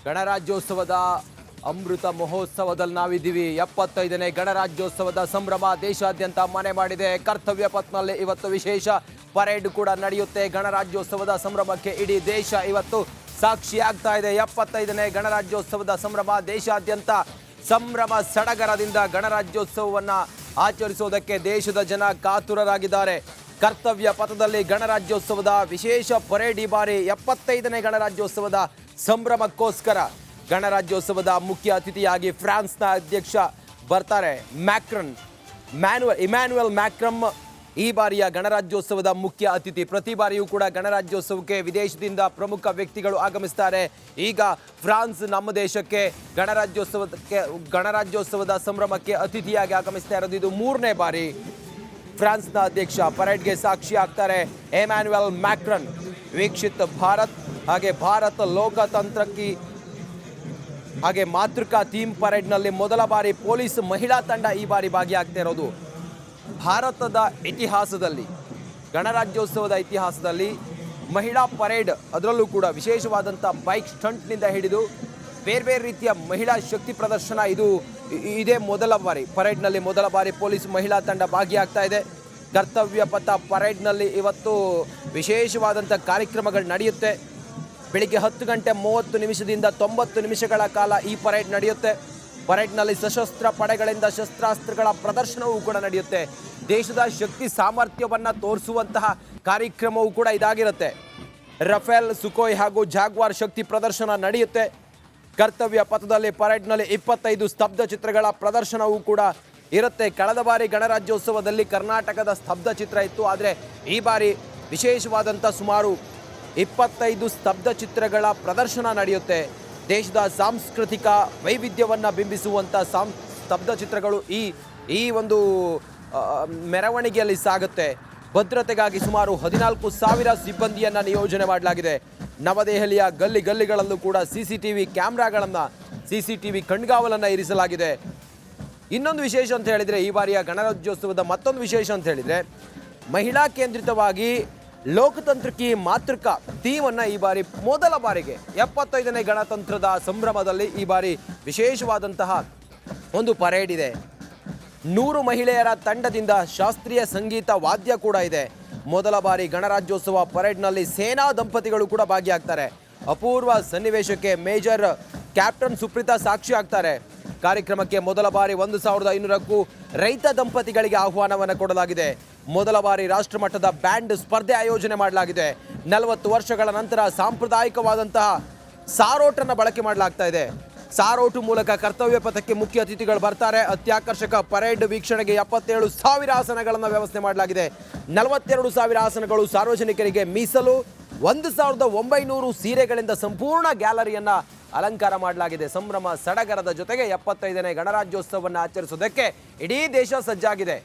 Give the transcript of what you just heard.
ಗಣರಾಜ್ಯೋತ್ಸವದ ಅಮೃತ ಮಹೋತ್ಸವದಲ್ಲಿ ನಾವಿದ್ದೀವಿ. 75ನೇ ಗಣರಾಜ್ಯೋತ್ಸವದ ಸಂಭ್ರಮ ದೇಶಾದ್ಯಂತ ಮನೆ ಮಾಡಿದೆ. ಕರ್ತವ್ಯ ಪಥ್ನಲ್ಲಿ ಇವತ್ತು ವಿಶೇಷ ಪರೇಡ್ ಕೂಡ ನಡೆಯುತ್ತೆ. ಗಣರಾಜ್ಯೋತ್ಸವದ ಸಂಭ್ರಮಕ್ಕೆ ಇಡೀ ದೇಶ ಇವತ್ತು ಸಾಕ್ಷಿಯಾಗ್ತಾ ಇದೆ. 75ನೇ ಗಣರಾಜ್ಯೋತ್ಸವದ ಸಂಭ್ರಮ ದೇಶಾದ್ಯಂತ ಸಂಭ್ರಮ ಸಡಗರದಿಂದ ಗಣರಾಜ್ಯೋತ್ಸವವನ್ನು ಆಚರಿಸೋದಕ್ಕೆ ದೇಶದ ಜನ ಕಾತುರರಾಗಿದ್ದಾರೆ. ಕರ್ತವ್ಯ ಪಥದಲ್ಲಿ ಗಣರಾಜ್ಯೋತ್ಸವದ ವಿಶೇಷ ಪರೇಡ್ ಈ ಬಾರಿ 75ನೇ ಗಣರಾಜ್ಯೋತ್ಸವದ ಸಂಭ್ರಮಕ್ಕೋಸ್ಕರ ಗಣರಾಜ್ಯೋತ್ಸವದ ಮುಖ್ಯ ಅತಿಥಿಯಾಗಿ ಫ್ರಾನ್ಸ್ನ ಅಧ್ಯಕ್ಷ ಬರ್ತಾರೆ. ಇಮ್ಯಾನ್ಯುಯಲ್ ಮ್ಯಾಕ್ರನ್ ಈ ಬಾರಿಯ ಗಣರಾಜ್ಯೋತ್ಸವದ ಮುಖ್ಯ ಅತಿಥಿ. ಪ್ರತಿ ಬಾರಿಯೂ ಕೂಡ ಗಣರಾಜ್ಯೋತ್ಸವಕ್ಕೆ ವಿದೇಶದಿಂದ ಪ್ರಮುಖ ವ್ಯಕ್ತಿಗಳು ಆಗಮಿಸ್ತಾರೆ. ಈಗ ಫ್ರಾನ್ಸ್ ನಮ್ಮ ದೇಶಕ್ಕೆ ಗಣರಾಜ್ಯೋತ್ಸವದ ಸಂಭ್ರಮಕ್ಕೆ ಅತಿಥಿಯಾಗಿ ಆಗಮಿಸ್ತಾ ಇರೋದು ಇದು 3ನೇ ಬಾರಿ. ಫ್ರಾನ್ಸ್ನ ಅಧ್ಯಕ್ಷ ಪರೇಡ್ಗೆ ಸಾಕ್ಷಿ ಆಗ್ತಾರೆ. ಇಮ್ಯಾನ್ಯುಯಲ್ ಮ್ಯಾಕ್ರನ್ ವೀಕ್ಷಿತ್ ಭಾರತ್ ಹಾಗೆ ಭಾರತ ಲೋಕತಂತ್ರಕ್ಕೆ ಹಾಗೆ ಮಾತೃಕಾ ಥೀಮ್ ಪರೇಡ್ನಲ್ಲಿ ಮೊದಲ ಬಾರಿ ಪೊಲೀಸ್ ಮಹಿಳಾ ತಂಡ ಈ ಬಾರಿ ಭಾಗಿಯಾಗ್ತಾ ಇರೋದು. ಭಾರತದ ಇತಿಹಾಸದಲ್ಲಿ ಗಣರಾಜ್ಯೋತ್ಸವದ ಇತಿಹಾಸದಲ್ಲಿ ಮಹಿಳಾ ಪರೇಡ್, ಅದರಲ್ಲೂ ಕೂಡ ವಿಶೇಷವಾದಂಥ ಬೈಕ್ ಸ್ಟಂಟ್ನಿಂದ ಹಿಡಿದು ಬೇರೆ ಬೇರೆ ರೀತಿಯ ಮಹಿಳಾ ಶಕ್ತಿ ಪ್ರದರ್ಶನ ಇದೇ ಮೊದಲ ಬಾರಿ. ಪರೇಡ್ನಲ್ಲಿ ಮೊದಲ ಬಾರಿ ಪೊಲೀಸ್ ಮಹಿಳಾ ತಂಡ ಭಾಗಿಯಾಗ್ತಾ ಇದೆ. ಕರ್ತವ್ಯ ಪಥ ಪರೇಡ್ನಲ್ಲಿ ಇವತ್ತು ವಿಶೇಷವಾದಂಥ ಕಾರ್ಯಕ್ರಮಗಳು ನಡೆಯುತ್ತೆ. ಬೆಳಿಗ್ಗೆ 10 ಗಂಟೆ 30 ನಿಮಿಷದಿಂದ 90 ನಿಮಿಷಗಳ ಕಾಲ ಈ ಪರೇಡ್ ನಡೆಯುತ್ತೆ. ಪರೇಡ್ನಲ್ಲಿ ಸಶಸ್ತ್ರ ಪಡೆಗಳಿಂದ ಶಸ್ತ್ರಾಸ್ತ್ರಗಳ ಪ್ರದರ್ಶನವೂ ಕೂಡ ನಡೆಯುತ್ತೆ. ದೇಶದ ಶಕ್ತಿ ಸಾಮರ್ಥ್ಯವನ್ನು ತೋರಿಸುವಂತಹ ಕಾರ್ಯಕ್ರಮವೂ ಕೂಡ ಇದಾಗಿರುತ್ತೆ. ರಫೇಲ್, ಸುಕೋಯ್ ಹಾಗೂ ಜಾಗ್ವಾರ್ ಶಕ್ತಿ ಪ್ರದರ್ಶನ ನಡೆಯುತ್ತೆ. ಕರ್ತವ್ಯ ಪಥದಲ್ಲಿ ಪರೇಡ್ನಲ್ಲಿ 25 ಸ್ತಬ್ಧ ಚಿತ್ರಗಳ ಪ್ರದರ್ಶನವೂ ಕೂಡ ಇರುತ್ತೆ. ಕಳೆದ ಬಾರಿ ಗಣರಾಜ್ಯೋತ್ಸವದಲ್ಲಿ ಕರ್ನಾಟಕದ ಸ್ತಬ್ಧ ಚಿತ್ರ ಇತ್ತು. ಆದರೆ ಈ ಬಾರಿ ವಿಶೇಷವಾದಂಥ ಸುಮಾರು 25 ಸ್ತಬ್ಧ ಚಿತ್ರಗಳ ಪ್ರದರ್ಶನ ನಡೆಯುತ್ತೆ. ದೇಶದ ಸಾಂಸ್ಕೃತಿಕ ವೈವಿಧ್ಯವನ್ನು ಬಿಂಬಿಸುವಂಥ ಸ್ತಬ್ಧ ಚಿತ್ರಗಳು ಈ ಒಂದು ಮೆರವಣಿಗೆಯಲ್ಲಿ ಸಾಗುತ್ತೆ. ಭದ್ರತೆಗಾಗಿ ಸುಮಾರು 14,000 ಸಿಬ್ಬಂದಿಯನ್ನು ನಿಯೋಜನೆ ಮಾಡಲಾಗಿದೆ. ನವದೆಹಲಿಯ ಗಲ್ಲಿಗಳಲ್ಲೂ ಕೂಡ CCTV ಕ್ಯಾಮ್ರಾಗಳನ್ನು, CCTV ಕಣ್ಗಾವಲನ್ನು ಇರಿಸಲಾಗಿದೆ. ಇನ್ನೊಂದು ವಿಶೇಷ ಅಂತ ಹೇಳಿದರೆ, ಈ ಬಾರಿಯ ಗಣರಾಜ್ಯೋತ್ಸವದ ಮತ್ತೊಂದು ವಿಶೇಷ ಅಂತ ಹೇಳಿದರೆ, ಮಹಿಳಾ ಕೇಂದ್ರಿತವಾಗಿ ಲೋಕತಂತ್ರಕ್ಕೆ ಮಾತೃಕಾ ಥೀಮನ್ನು ಈ ಬಾರಿ ಮೊದಲ ಬಾರಿಗೆ 75ನೇ ಗಣತಂತ್ರದ ಸಂಭ್ರಮದಲ್ಲಿ ಈ ಬಾರಿ ವಿಶೇಷವಾದಂತಹ ಒಂದು ಪರೇಡ್ ಇದೆ. 100 ಮಹಿಳೆಯರ ತಂಡದಿಂದ ಶಾಸ್ತ್ರೀಯ ಸಂಗೀತ ವಾದ್ಯ ಕೂಡ ಇದೆ. ಮೊದಲ ಬಾರಿ ಗಣರಾಜ್ಯೋತ್ಸವ ಪರೇಡ್ನಲ್ಲಿ ಸೇನಾ ದಂಪತಿಗಳು ಕೂಡ ಭಾಗಿಯಾಗ್ತಾರೆ. ಅಪೂರ್ವ ಸನ್ನಿವೇಶಕ್ಕೆ ಮೇಜರ್ ಕ್ಯಾಪ್ಟನ್ ಸುಪ್ರೀತಾ ಸಾಕ್ಷಿ ಆಗ್ತಾರೆ. ಕಾರ್ಯಕ್ರಮಕ್ಕೆ ಮೊದಲ ಬಾರಿ 1,500ಕ್ಕೂ ರೈತ ದಂಪತಿಗಳಿಗೆ ಆಹ್ವಾನವನ್ನು ಕೊಡಲಾಗಿದೆ. ಮೊದಲ ಬಾರಿ ರಾಷ್ಟ್ರಮಟ್ಟದ ಬ್ಯಾಂಡ್ ಸ್ಪರ್ಧೆ ಆಯೋಜನೆ ಮಾಡಲಾಗಿದೆ. 40 ವರ್ಷಗಳ ನಂತರ ಸಾಂಪ್ರದಾಯಿಕವಾದಂತಹ ಸಾರೋಟನ್ನು ಬಳಕೆ ಮಾಡಲಾಗ್ತಾ ಇದೆ. ಸಾರೋಟು ಮೂಲಕ ಕರ್ತವ್ಯ ಪಥಕ್ಕೆ ಮುಖ್ಯ ಅತಿಥಿಗಳು ಬರ್ತಾರೆ. ಅತ್ಯಾಕರ್ಷಕ ಪರೇಡ್ ವೀಕ್ಷಣೆಗೆ 77,000 ಆಸನಗಳನ್ನು ವ್ಯವಸ್ಥೆ ಮಾಡಲಾಗಿದೆ. 42,000 ಆಸನಗಳು ಸಾರ್ವಜನಿಕರಿಗೆ ಮೀಸಲು. 1,900 ಸೀರೆಗಳಿಂದ ಸಂಪೂರ್ಣ ಗ್ಯಾಲರಿಯನ್ನು ಅಲಂಕಾರ ಮಾಡಲಾಗಿದೆ. ಸಂಭ್ರಮ ಸಡಗರದ ಜೊತೆಗೆ 75ನೇ ಗಣರಾಜ್ಯೋತ್ಸವವನ್ನು ಆಚರಿಸೋದಕ್ಕೆ ಇಡೀ ದೇಶ ಸಜ್ಜಾಗಿದೆ.